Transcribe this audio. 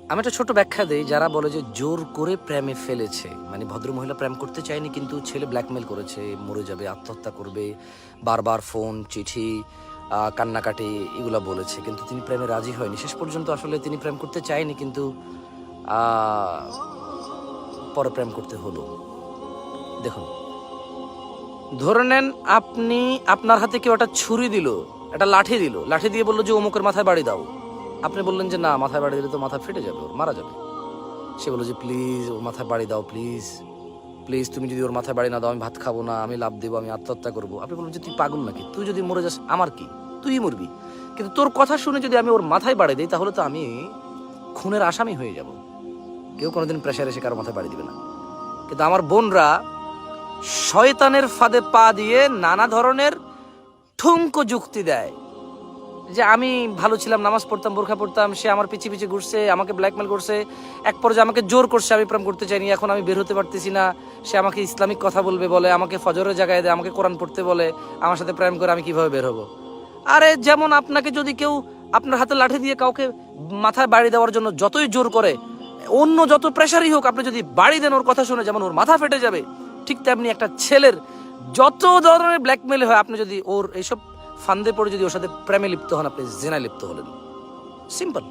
আমি একটা ছোট ব্যাখ্যা দেই। যারা বলে যে জোর করে প্রেমে ফেলেছে, মানে ভদ্রমহিলা প্রেম করতে চায়নি কিন্তু ছেলে ব্ল্যাকমেল করেছে, মরে যাবে, আত্মহত্যা করবে, বারবার ফোন, চিঠি, কান্নাকাটি এগুলা বলেছে, কিন্তু তিনি প্রেমে রাজি হয়নি। শেষ পর্যন্ত আসলে তিনি প্রেম করতে চায়নি, কিন্তু আহ, পরে প্রেম করতে হলো। দেখুন, ধরে নেন আপনি, আপনার হাতে কেউ একটা ছুরি দিল, একটা লাঠি দিল, লাঠি দিয়ে বললো যে অমুকের মাথায় বাড়ি দাও। আপনি বললেন যে না, মাথায় বাড়ি দিলে তো মাথা ফেটে যাবে, ওর মারা যাবে। সে বললো যে প্লিজ ওর মাথায় বাড়ি দাও, প্লিজ প্লিজ, তুমি যদি ওর মাথায় বাড়ি না দাও আমি ভাত খাবো না, আমি লাভ দেবো, আমি আত্মহত্যা করবো। আপনি বলবেন যে তুই পাগল নাকি, তুই যদি মরে যাস আমার কি, তুই মরবি। কিন্তু তোর কথা শুনে যদি আমি ওর মাথায় বাড়ি দিই তাহলে তো আমি খুনের আসামি হয়ে যাব। কেউ কোনোদিন প্রেশারে এসে কারো মাথায় বাড়ি দিবে না। কিন্তু আমার বোনরা শয়তানের ফাঁদে পা দিয়ে নানা ধরনের ঠুমকো যুক্তি দেয় যে আমি ভালো ছিলাম, নামাজ পড়তাম, বোরখা পড়তাম, সে আমার পিছে পিছে ঘুরছে, আমাকে ব্ল্যাকমেল করছে, এক পর্যায়ে আমাকে জোর করছে, আমি প্রেম করতে চাইনি, এখন আমি বের হতে পারতেছি না, সে আমাকে ইসলামিক কথা বলবে বলে, আমাকে ফজরের জায়গায় দেয়, আমাকে কোরআন পড়তে বলে, আমার সাথে প্রেম করে আমি কিভাবে বের হবো? আরে যেমন আপনাকে যদি কেউ আপনার হাতে লাঠি দিয়ে কাউকে মাথায় বাড়ি দেওয়ার জন্য যতই জোর করে, অন্য যত প্রেশারই হোক, আপনি যদি বাড়ি দেন ওর কথা শুনে যেমন ওর মাথা ফেটে যাবে, ঠিক তেমনি একটা ছেলের যত ধরনের ব্ল্যাকমেল হয়, আপনি যদি ওর এইসব ফান্দে পড়ে যদি ওর সাথে প্রেমে লিপ্ত হন, আপনি জেনায় লিপ্ত হলেন। সিম্পল।